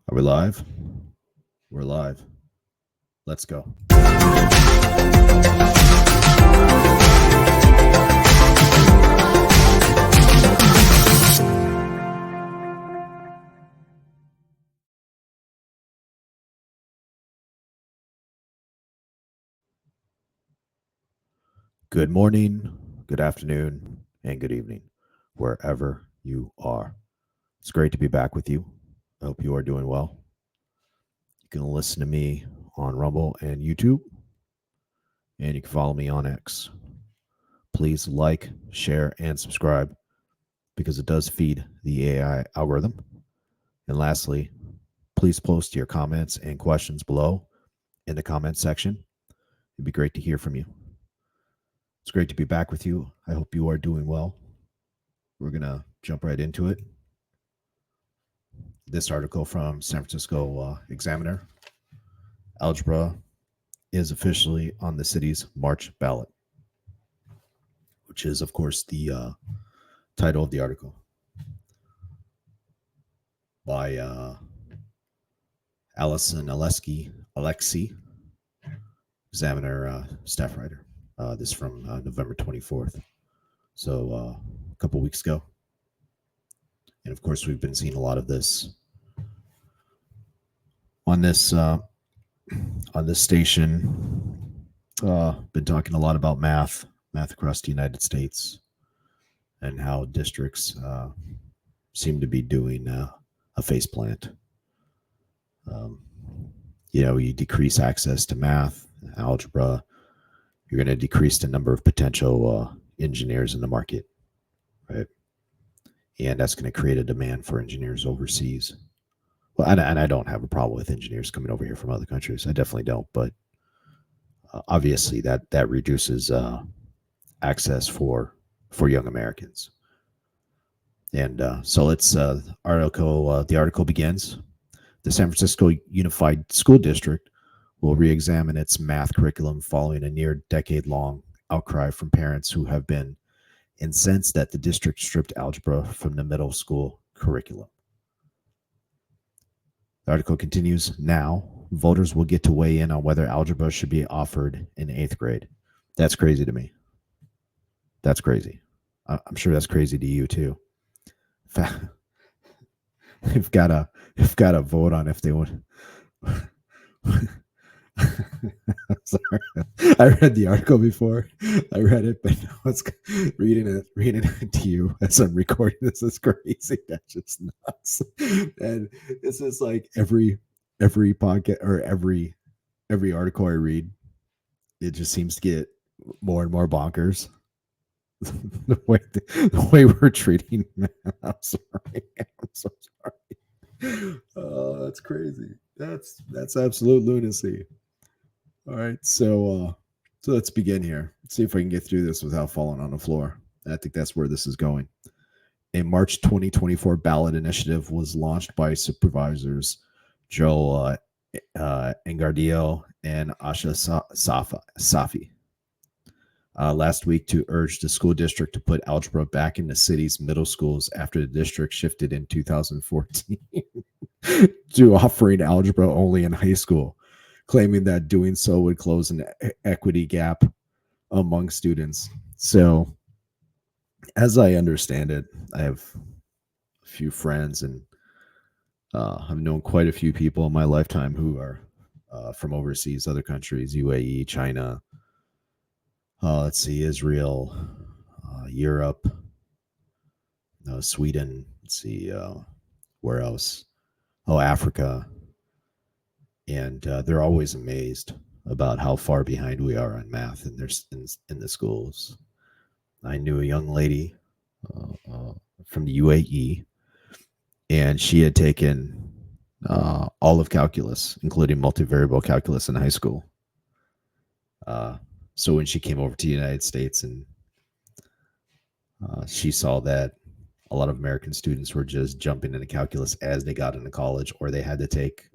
Are we live? We're live. Let's go. Good morning, good afternoon, and good evening, wherever you are. It's great to be back with you. I hope you are doing well. You can listen to me on Rumble and YouTube, and you can follow me on X. Please like, share, and subscribe because it does feed the AI algorithm. And lastly, please post your comments and questions below in the comment section. It'd be great to hear from you. It's great to be back with you. I hope you are doing well. We're going to jump right into it. This article from San Francisco Examiner. Algebra is officially on the city's March ballot, which is, of course, the title of the article by Allison Alexi, Examiner staff writer. This from November 24th, so a couple weeks ago. And of course, we've been seeing a lot of this on this station. Been talking a lot about math across the United States, and how districts seem to be doing a faceplant. You decrease access to math, algebra, you're going to decrease the number of potential engineers in the market, right? And that's going to create a demand for engineers overseas. Well, and I don't have a problem with engineers coming over here from other countries. I definitely don't. But obviously, that reduces access for young Americans. And so it's the article begins. The San Francisco Unified School District will re-examine its math curriculum following a near decade-long outcry from parents who have been incensed that the district stripped algebra from the middle school curriculum. The article continues. Now, voters will get to weigh in on whether algebra should be offered in 8th grade. That's crazy to me. That's crazy. I'm sure that's crazy to you too. We've got to vote on if they want. Sorry, I read the article before. I read it, but now it's reading it to you as I'm recording this is crazy. That's just nuts. And this is like every podcast or every article I read, it just seems to get more and more bonkers. the way we're treating man. I'm sorry. I'm so sorry. Oh, that's crazy. That's absolute lunacy. All right, so let's begin here. Let's see if I can get through this without falling on the floor. I think that's where this is going. A March 2024 ballot initiative was launched by supervisors Joe Engardio and Asha Safi last week to urge the school district to put algebra back in the city's middle schools after the district shifted in 2014 to offering algebra only in high school, claiming that doing so would close an equity gap among students. So, as I understand it, I have a few friends and I've known quite a few people in my lifetime who are from overseas, other countries, UAE, China, let's see, Israel, Europe, Sweden, let's see, where else? Oh, Africa. And they're always amazed about how far behind we are on math in the schools. I knew a young lady from the UAE, and she had taken all of calculus, including multivariable calculus in high school. So when she came over to the United States, and she saw that a lot of American students were just jumping into calculus as they got into college, or they had to take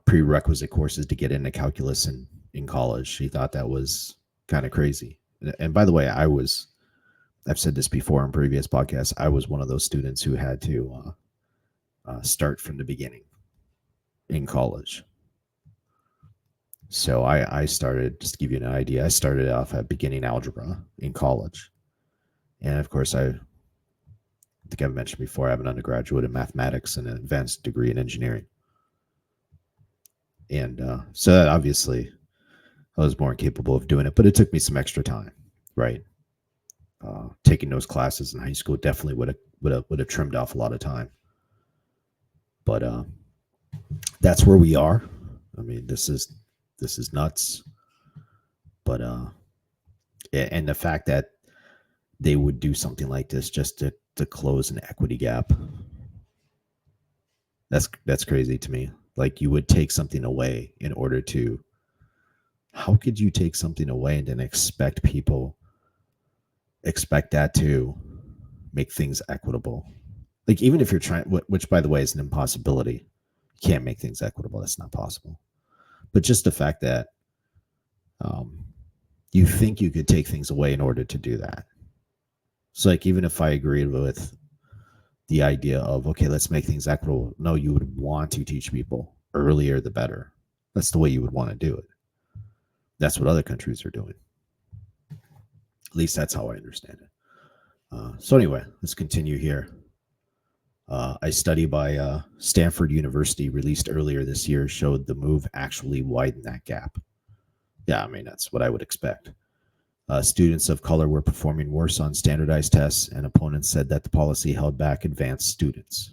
prerequisite courses to get into calculus in college. She thought that was kind of crazy. And by the way, I've said this before in previous podcasts, I was one of those students who had to start from the beginning in college. So I started, just to give you an idea, I started off at beginning algebra in college. And of course, I think I've mentioned before, I have an undergraduate in mathematics and an advanced degree in engineering. And so that obviously I was more capable of doing it, but it took me some extra time, right? Taking those classes in high school definitely would have trimmed off a lot of time. But that's where we are. I mean, this is nuts. But and the fact that they would do something like this just to close an equity gap, that's crazy to me. Like, you would take something away in order to, how could you take something away and then expect that to make things equitable? Like, even if you're trying, which by the way is an impossibility, you can't make things equitable. That's not possible. But just the fact that you think you could take things away in order to do that. So, like, even if I agreed with the idea of, okay, let's make things equitable, no, you would want to teach people earlier the better. That's the way you would want to do it. That's what other countries are doing. At least that's how I understand it. So anyway, let's continue here. A study by Stanford University released earlier this year showed the move actually widened that gap. Yeah, I mean, that's what I would expect. Students of color were performing worse on standardized tests, and opponents said that the policy held back advanced students.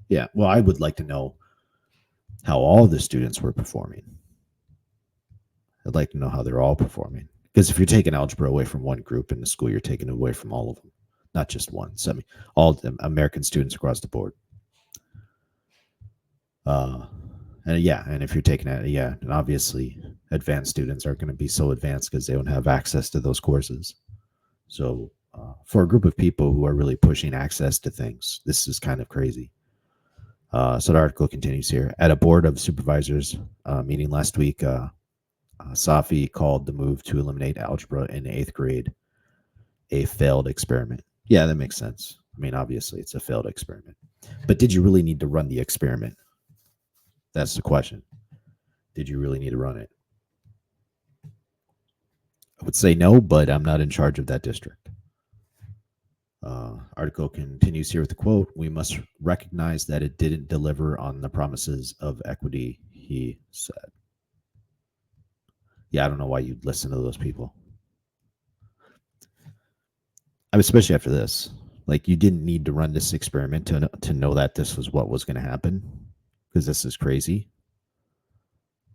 Yeah, well, I would like to know how all the students were performing. I'd like to know how they're all performing. Because if you're taking algebra away from one group in the school, you're taking it away from all of them, not just one. So, I mean, all the American students across the board. And yeah, and if you're taking it, yeah, and obviously advanced students aren't going to be so advanced because they don't have access to those courses. So for a group of people who are really pushing access to things, this is kind of crazy. So the article continues here. At a board of supervisors meeting last week, Safi called the move to eliminate algebra in 8th grade a failed experiment. Yeah, that makes sense. I mean, obviously, it's a failed experiment. But did you really need to run the experiment? That's the question. Did you really need to run it? I would say no, but I'm not in charge of that district. Article continues here with the quote: "We must recognize that it didn't deliver on the promises of equity," he said. Yeah, I don't know why you'd listen to those people. I mean, especially after this. Like, you didn't need to run this experiment to know that this was what was going to happen, because this is crazy.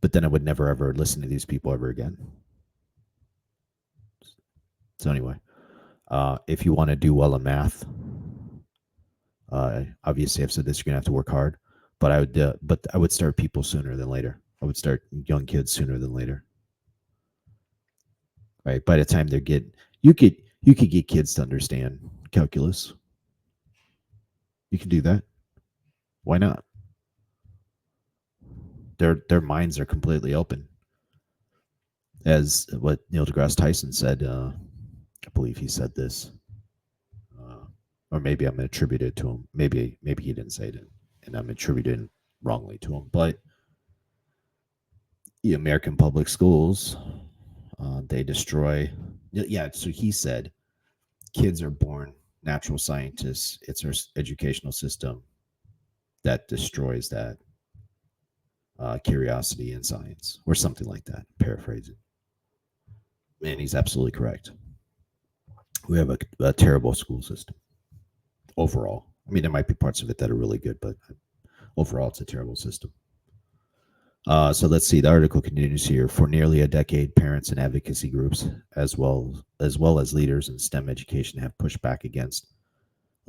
But then I would never ever listen to these people ever again. So anyway, if you want to do well in math, obviously I've said this, you're gonna have to work hard. But I would start people sooner than later. I would start young kids sooner than later. Right? By the time they're getting, you could get kids to understand calculus. You can do that. Why not? Their minds are completely open. As what Neil deGrasse Tyson said, I believe he said this, or maybe I'm going to attribute it to him. Maybe he didn't say it, and I'm attributing wrongly to him. But the American public schools, they destroy. Yeah, so he said, kids are born natural scientists. It's our educational system that destroys that curiosity in science, or something like that. Paraphrasing. Man, he's absolutely correct. We have a terrible school system overall. I mean, there might be parts of it that are really good, but overall, it's a terrible system. So let's see. The article continues here. For nearly a decade, parents and advocacy groups, as well as leaders in STEM education, have pushed back against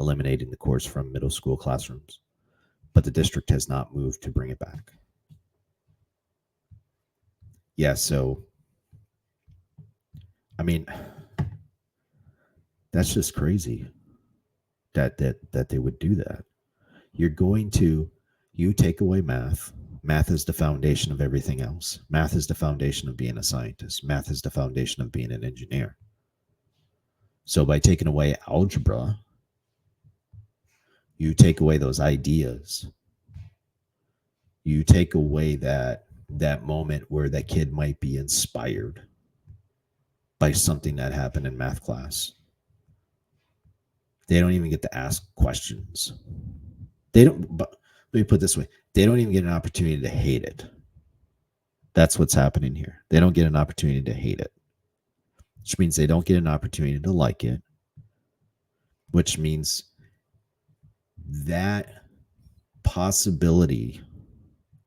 eliminating the course from middle school classrooms, but the district has not moved to bring it back. Yeah, so I mean, that's just crazy that they would do that. You take away math. Math is the foundation of everything else. Math is the foundation of being a scientist. Math is the foundation of being an engineer. So by taking away algebra, you take away those ideas You take away that moment where that kid might be inspired by something that happened in math class. They don't even get to ask questions. They don't, but let me put it this way, they don't even get an opportunity to hate it. That's what's happening here. They don't get an opportunity to hate it, which means they don't get an opportunity to like it, which means that possibility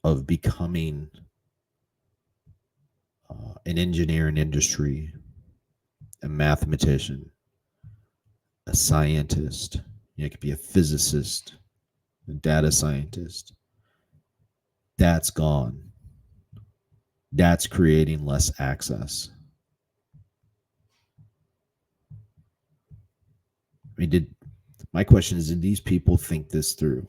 of becoming an engineer in industry, a mathematician, a scientist, it could be a physicist, a data scientist, that's gone. That's creating less access. I mean, my question is, did these people think this through?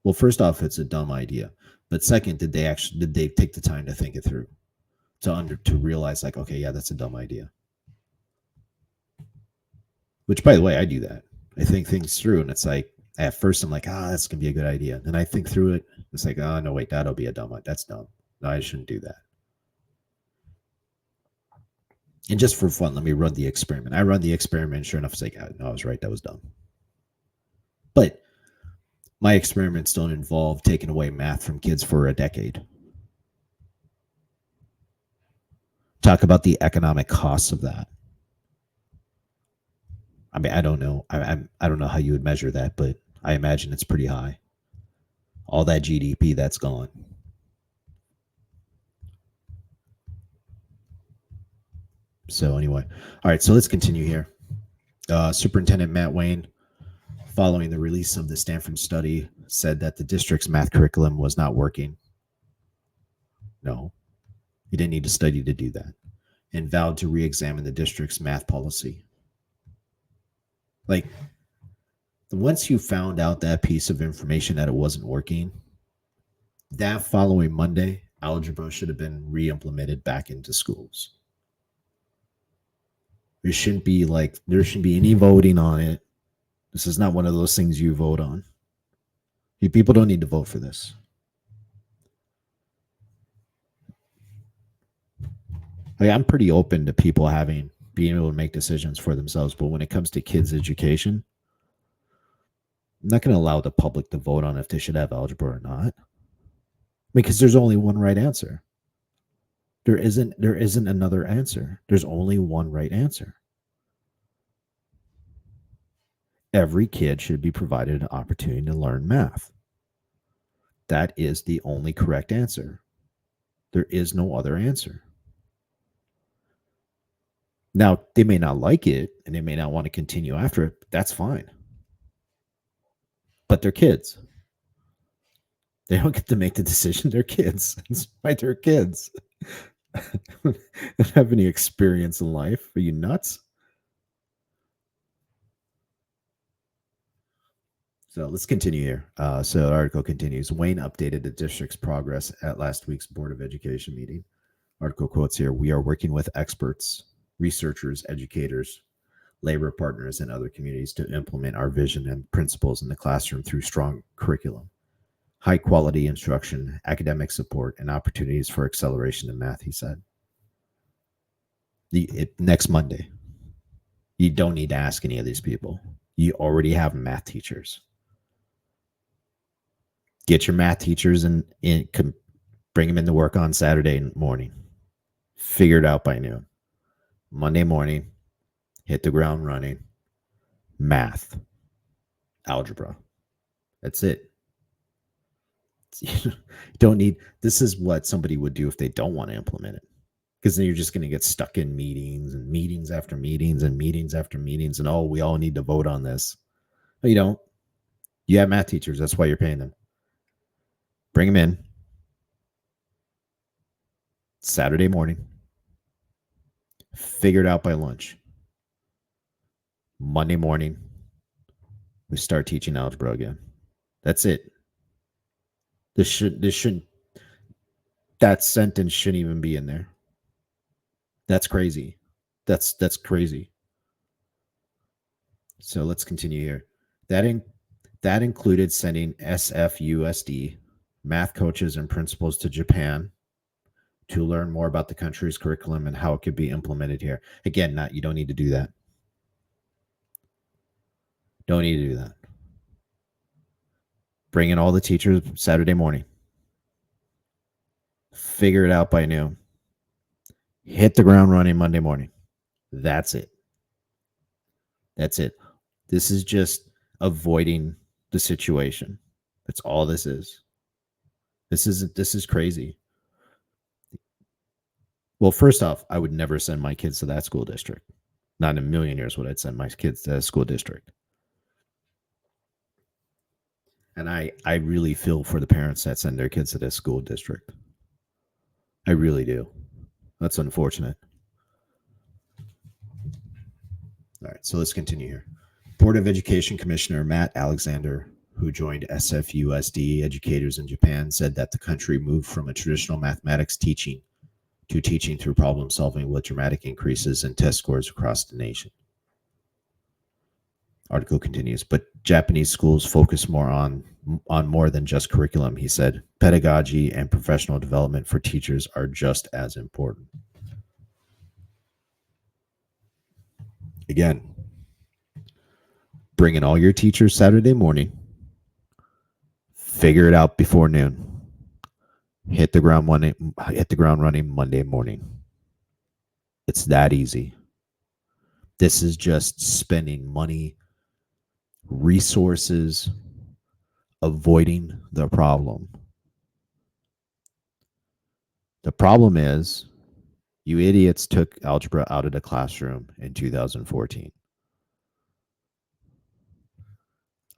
Well, first off, it's a dumb idea. But second, did they take the time to think it through? To realize, like, okay, yeah, that's a dumb idea. Which, by the way, I do that. I think things through, and it's like, at first I'm like, that's gonna be a good idea. Then I think through it. It's like, no, wait, that'll be a dumb one. That's dumb. No, I shouldn't do that. And just for fun, let me run the experiment. I run the experiment. Sure enough, it's like, no, I was right. That was dumb. But my experiments don't involve taking away math from kids for a decade. Talk about the economic costs of that. I mean, I don't know. I don't know how you would measure that, but I imagine it's pretty high. All that GDP that's gone. So anyway, all right. So let's continue here. Superintendent Matt Wayne, following the release of the Stanford study, said that the district's math curriculum was not working. No, he didn't need to study to do that, and vowed to re-examine the district's math policy. Like, once you found out that piece of information that it wasn't working, that following Monday, algebra should have been re-implemented back into schools. There shouldn't be any voting on it. This is not one of those things you vote on. You people don't need to vote for this. Like, I'm pretty open to people being able to make decisions for themselves, but when it comes to kids' education, I'm not going to allow the public to vote on if they should have algebra or not, because there's only one right answer. There isn't another answer. There's only one right answer. Every kid should be provided an opportunity to learn math. That is the only correct answer. There is no other answer. Now, they may not like it and they may not want to continue after it. But that's fine. But they're kids. They don't get to make the decision. They're kids. That's why they're kids. They don't have any experience in life. Are you nuts? So let's continue here. So the article continues. Wayne updated the district's progress at last week's Board of Education meeting. Article quotes here: "We are working with experts, researchers, educators, labor partners, and other communities to implement our vision and principles in the classroom through strong curriculum, high quality instruction, academic support, and opportunities for acceleration in math," he said. Next Monday. You don't need to ask any of these people. You already have math teachers. Get your math teachers and bring them into work on Saturday morning. Figure it out by noon. Monday morning, hit the ground running. Math, algebra. That's it. You don't need. This is what somebody would do if they don't want to implement it, because then you're just going to get stuck in meetings and meetings after meetings and meetings after meetings, and we all need to vote on this. No, you don't. You have math teachers. That's why you're paying them. Bring them in Saturday morning. Figure it out by lunch. Monday morning, we start teaching algebra again. That's it. This shouldn't. That sentence shouldn't even be in there. That's crazy. That's crazy. So let's continue here. That included sending SFUSD math coaches and principals to Japan to learn more about the country's curriculum and how it could be implemented here. Again, you don't need to do that. Don't need to do that. Bring in all the teachers Saturday morning. Figure it out by noon. Hit the ground running Monday morning. That's it. That's it. This is just avoiding the situation. That's all this is. This is crazy. Well, first off, I would never send my kids to that school district. Not in a million years would I send my kids to that school district. And I really feel for the parents that send their kids to this school district. I really do. That's unfortunate. All right, so let's continue here. Board of Education Commissioner Matt Alexander, who joined SFUSD educators in Japan, said that the country moved from a traditional mathematics teaching to teaching through problem solving with dramatic increases in test scores across the nation. Article continues, but Japanese schools focus more on more than just curriculum, he said. Pedagogy and professional development for teachers are just as important. Again, bring in all your teachers Saturday morning. Figure it out before noon. Hit the ground running Monday morning. It's that easy. This is just spending money, resources, avoiding the problem. The problem is you idiots took algebra out of the classroom in 2014.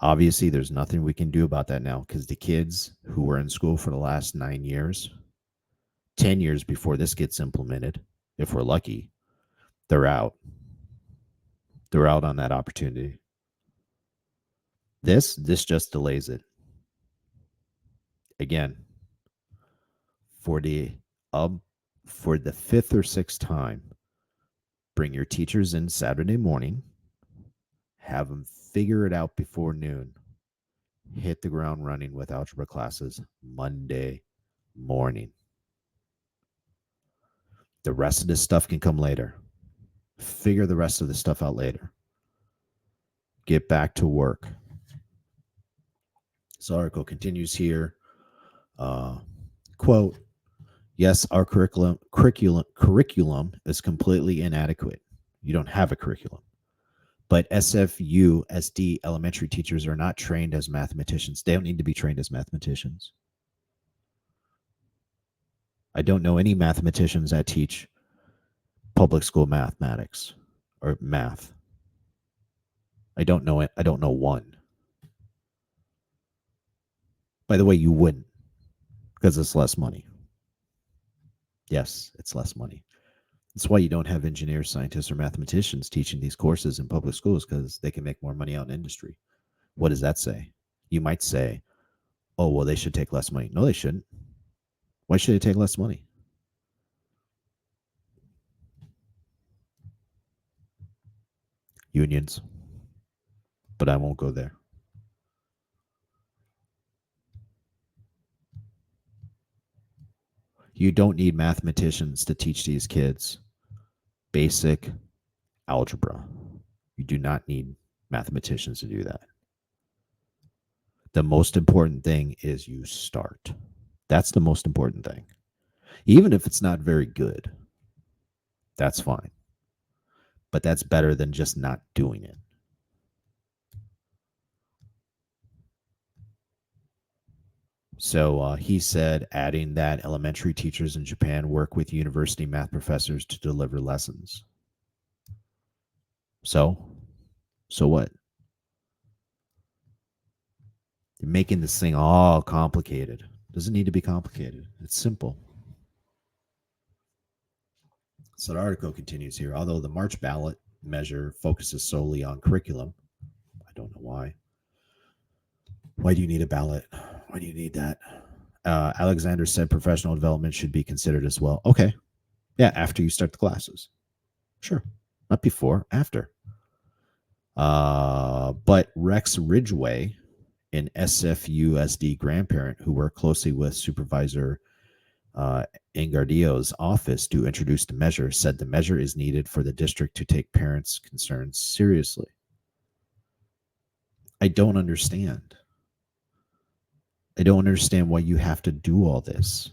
Obviously, there's nothing we can do about that now because the kids who were in school for the last 9 years, 10 years before this gets implemented, if we're lucky, they're out. They're out on that opportunity. This just delays it. Again, for the fifth or sixth time, bring your teachers in Saturday morning, have them figure it out before noon, hit the ground running with algebra classes Monday morning. The rest of this stuff can come later. Figure the rest of the stuff out later. Get back to work. This article continues here. Quote, yes, our curriculum is completely inadequate. You don't have a curriculum. But SFU, SD elementary teachers are not trained as mathematicians. They don't need to be trained as mathematicians. I don't know any mathematicians that teach public school mathematics or math. I don't know it. I don't know one. By the way, you wouldn't because it's less money. Yes, it's less money. That's why you don't have engineers, scientists, or mathematicians teaching these courses in public schools because they can make more money out in industry. What does that say? You might say, oh, well, they should take less money. No, they shouldn't. Why should they take less money? Unions. But I won't go there. You don't need mathematicians to teach these kids basic algebra. You do not need mathematicians to do that. The most important thing is you start. That's the most important thing. Even if it's not very good, that's fine. But that's better than just not doing it. So he said, adding that elementary teachers in Japan work with university math professors to deliver lessons. So what? You're making this thing all complicated. Doesn't need to be complicated. It's simple. So the article continues here. Although the March ballot measure focuses solely on curriculum, I don't know why. Why do you need a ballot? Why do you need that? Alexander said professional development should be considered as well. Okay. Yeah, after you start the classes. Sure. Not before, after. But Rex Ridgway, An SFUSD grandparent who worked closely with Supervisor Engardio's office to introduce the measure said the measure is needed for the district to take parents' concerns seriously. I don't understand. I don't understand why you have to do all this.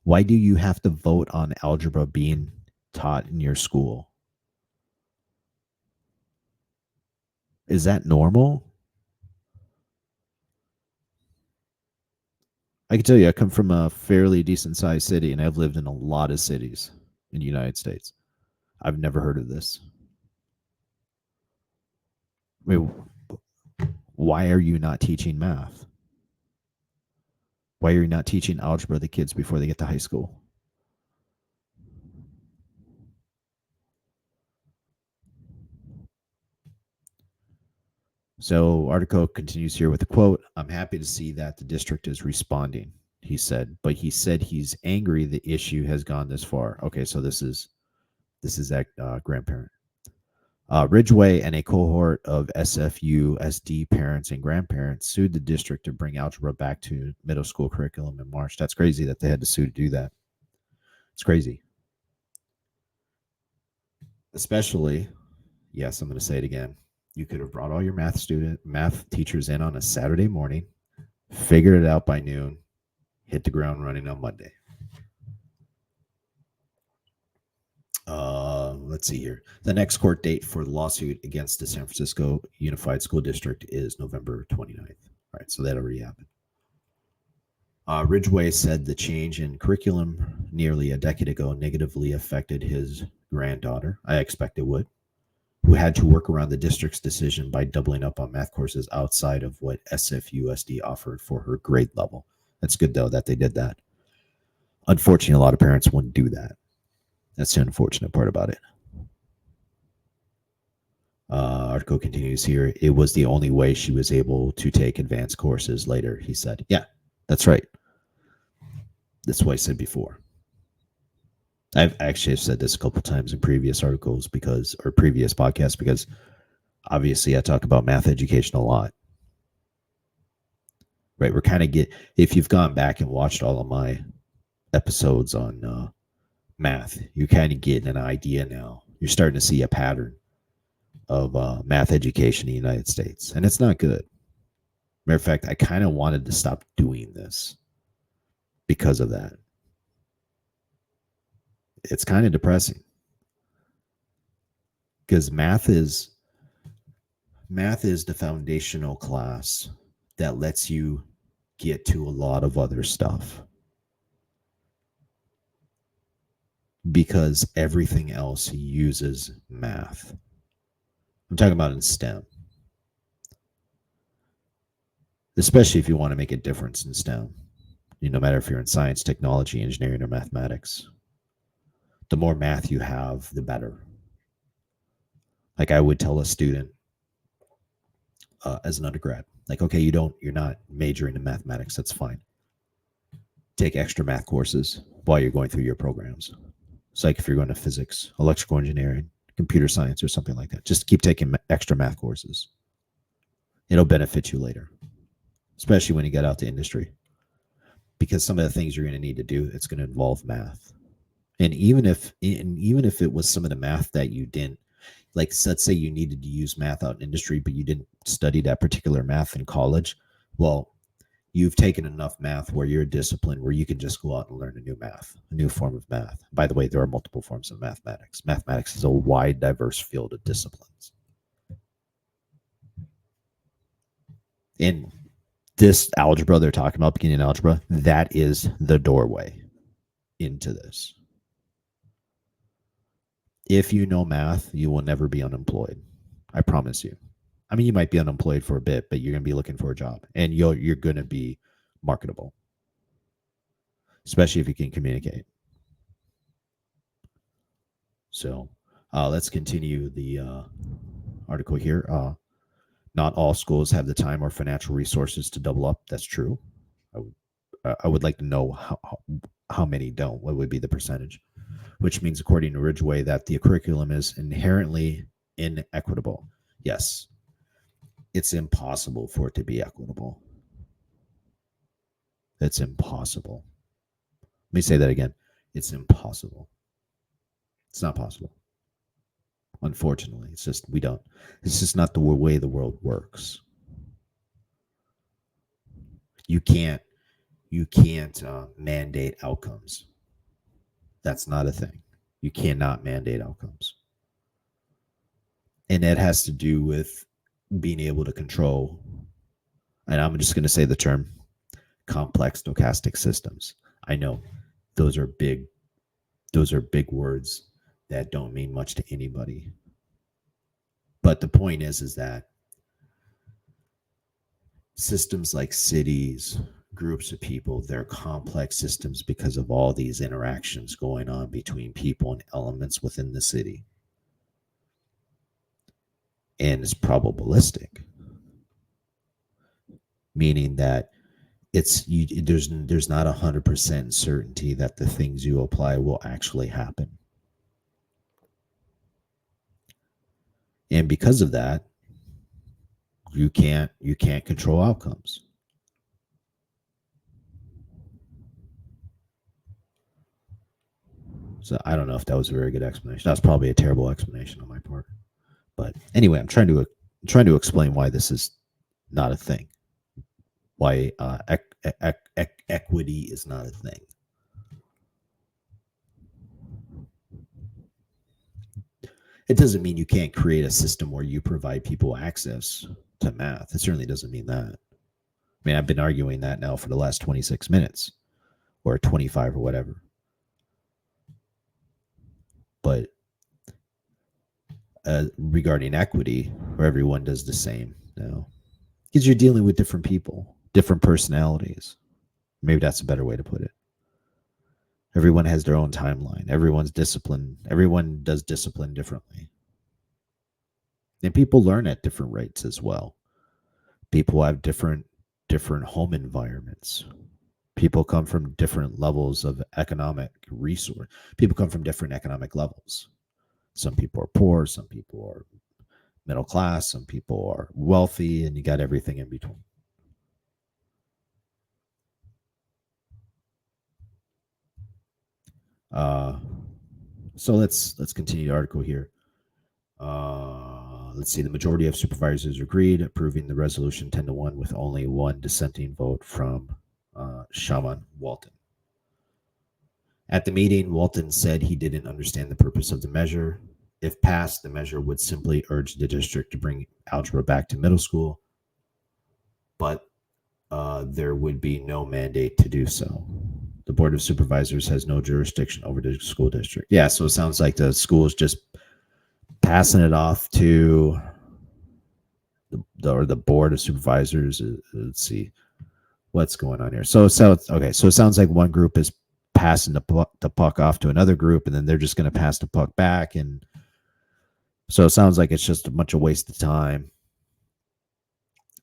Why do you have to vote on algebra being taught in your school? Is that normal? I can tell you, I come from a fairly decent sized city and I've lived in a lot of cities in the United States. I've never heard of this. Wait, why are you not teaching math? Why are you not teaching algebra to the kids before they get to high school? So, article continues here with a quote. I'm happy to see that the district is responding, he said, but he said he's angry the issue has gone this far. Okay, so this is that grandparent. Ridgeway and a cohort of SFU SD parents and grandparents sued the district to bring algebra back to middle school curriculum in March. That's crazy that they had to sue to do that. It's crazy. Especially, yes, I'm going to say it again. You could have brought all your math teachers in on a Saturday morning, figured it out by noon, hit the ground running on Monday. Let's see here. The next court date for the lawsuit against the San Francisco Unified School District is November 29th. All right, so that already happened. Ridgeway said the change in curriculum nearly a decade ago negatively affected his granddaughter. I expect it would, who had to work around the district's decision by doubling up on math courses outside of what SFUSD offered for her grade level. That's good, though, that they did that. Unfortunately, a lot of parents wouldn't do that. That's the unfortunate part about it. Article continues here. It was the only way she was able to take advanced courses later, he said. Yeah, that's right. That's what I said before. I've actually said this a couple times in previous articles or previous podcasts because obviously I talk about math education a lot. Right? We're kind of if you've gone back and watched all of my episodes on math, you're kind of getting an idea now. You're starting to see a pattern of math education in the United States, and it's not good. Matter of fact, I kind of wanted to stop doing this because of that. It's kind of depressing because math is the foundational class that lets you get to a lot of other stuff because everything else uses math. I'm talking about in STEM, especially if you want to make a difference in STEM. No matter if you're in science, technology, engineering, or mathematics, the more math you have, the better. Like I would tell a student as an undergrad, like, okay, you're not majoring in mathematics. That's fine. Take extra math courses while you're going through your programs. It's like if you're going to physics, electrical engineering, computer science, or something like that. Just keep taking extra math courses. It'll benefit you later, especially when you get out to industry. Because some of the things you're going to need to do, it's going to involve math. And even if it was some of the math that you didn't, like let's say you needed to use math out in industry, but you didn't study that particular math in college, well, you've taken enough math where you're disciplined where you can just go out and learn a new form of math. By the way, there are multiple forms of mathematics. Mathematics is a wide, diverse field of disciplines. And this algebra they're talking about, beginning algebra, that is the doorway into this. If you know math, you will never be unemployed. I promise you. I mean, you might be unemployed for a bit, but you're going to be looking for a job and you're going to be marketable, especially if you can communicate. So let's continue the article here. Not all schools have the time or financial resources to double up. That's true. I would like to know how many don't. What would be the percentage? Which means, according to Ridgeway, that the curriculum is inherently inequitable. Yes. it's impossible for it to be equitable. It's impossible. Let me say that again. It's impossible. It's not possible. Unfortunately, it's just we don't. It's just not the way the world works. You can't. You can't mandate outcomes. That's not a thing. You cannot mandate outcomes, and that has to do with being able to control. And I'm just going to say the term complex stochastic systems. I know those are big. Those are big words that don't mean much to anybody. But the point is that systems like cities, groups of people, they're complex systems because of all these interactions going on between people and elements within the city. And it's probabilistic, meaning that there's not 100% certainty that the things you apply will actually happen. And because of that, you can't control outcomes. So I don't know if that was a very good explanation. That's probably a terrible explanation on my part. But anyway, I'm trying to explain why this is not a thing. Why equity is not a thing. It doesn't mean you can't create a system where you provide people access to math. It certainly doesn't mean that. I mean, I've been arguing that now for the last 26 minutes or 25 or whatever. But regarding equity, where everyone does the same, because you're dealing with different people, different personalities. Maybe that's a better way to put it. Everyone has their own timeline. Everyone's disciplined. Everyone does discipline differently. And people learn at different rates as well. People have different home environments. People come from different levels of economic resource. People come from different economic levels. Some people are poor, some people are middle class, some people are wealthy, and you got everything in between. So let's continue the article here. Let's see. The majority of supervisors agreed, approving the resolution 10-1 with only one dissenting vote from Shaman Walton. At the meeting, Walton said he didn't understand the purpose of the measure. If passed, the measure would simply urge the district to bring algebra back to middle school, but there would be no mandate to do so. The Board of Supervisors has no jurisdiction over the school district. Yeah, so it sounds like the school is just passing it off to the Board of Supervisors. Let's see what's going on here. So it sounds like one group is passing the puck off to another group, and then they're just going to pass the puck back. And so it sounds like it's just a bunch of waste of time.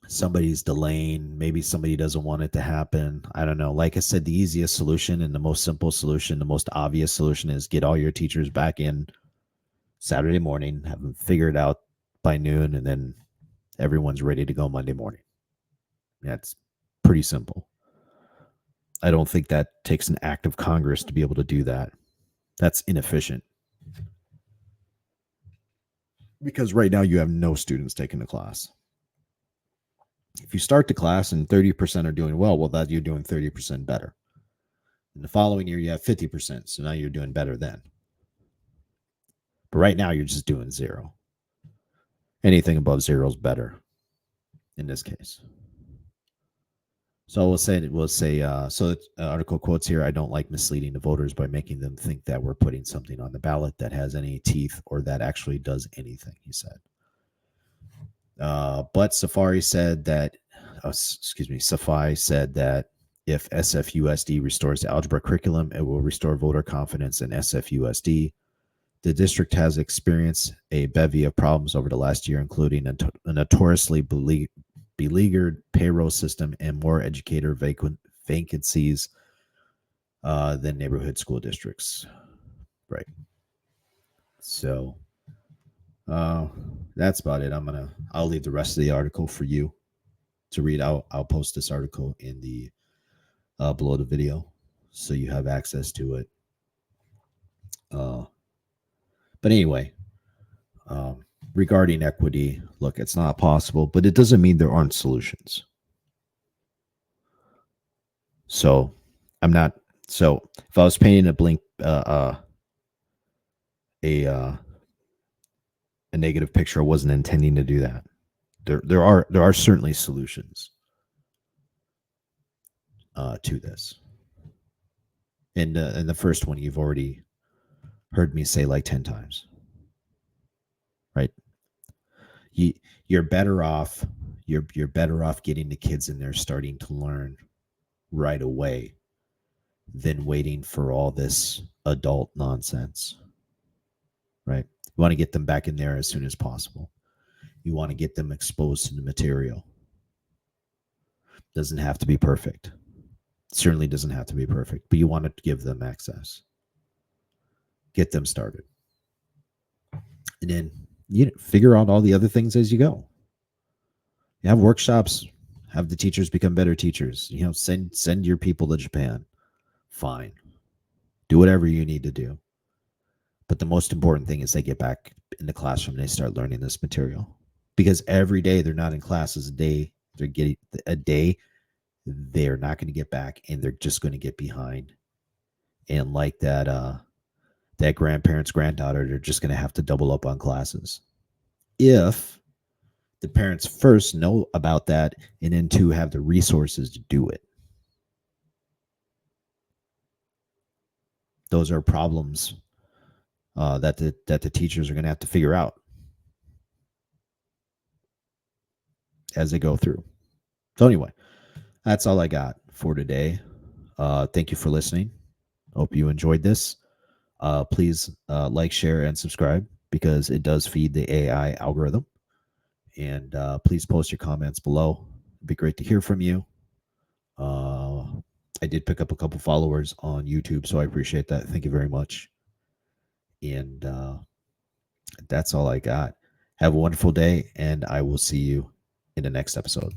Somebody's delaying. Maybe somebody doesn't want it to happen. I don't know. Like I said, the easiest solution and the most simple solution, the most obvious solution is get all your teachers back in Saturday morning, have them figure it out by noon, and then everyone's ready to go Monday morning. That's pretty simple. I don't think that takes an act of Congress to be able to do that. That's inefficient. Because right now you have no students taking the class. If you start the class and 30% are doing well, that you're doing 30% better. In the following year, you have 50%. So now you're doing better then. But right now, you're just doing zero. Anything above zero is better in this case. So we'll say, so the article quotes here, I don't like misleading the voters by making them think that we're putting something on the ballot that has any teeth or that actually does anything, he said. But Safari said that, Safai said that if SFUSD restores the algebra curriculum, it will restore voter confidence in SFUSD. The district has experienced a bevy of problems over the last year, including a notoriously beleaguered payroll system and more educator vacancies than neighborhood school districts. Right. So uh, that's about it. I'll leave the rest of the article for you to read. I'll post this article in the below the video, so you have access to it. Uh, but anyway, um, regarding equity, look, it's not possible, but it doesn't mean there aren't solutions. So I'm not. So if I was painting a a negative picture, I wasn't intending to do that. There are certainly solutions to this. And the first one you've already heard me say like 10 times, right? You you're better off you're better off getting the kids in there starting to learn right away than waiting for all this adult nonsense, right? You want to get them back in there as soon as possible. You want to get them exposed to the material. Doesn't have to be perfect. Certainly doesn't have to be perfect, but you want to give them access. Get them started. And then figure out all the other things as you go. You have workshops, have the teachers become better teachers. Send your people to Japan. Fine. Do whatever you need to do. But the most important thing is they get back in the classroom and they start learning this material. Because every day they're not in classes, they're getting a day, they're not going to get back and they're just going to get behind. And like that grandparent's granddaughter, they're just going to have to double up on classes. If the parents first know about that and then two have the resources to do it. Those are problems that the teachers are going to have to figure out as they go through. So anyway, that's all I got for today. Thank you for listening. Hope you enjoyed this. Please like, share, and subscribe because it does feed the AI algorithm. And please post your comments below. It'd be great to hear from you. I did pick up a couple followers on YouTube, so I appreciate that. Thank you very much. And that's all I got. Have a wonderful day, and I will see you in the next episode.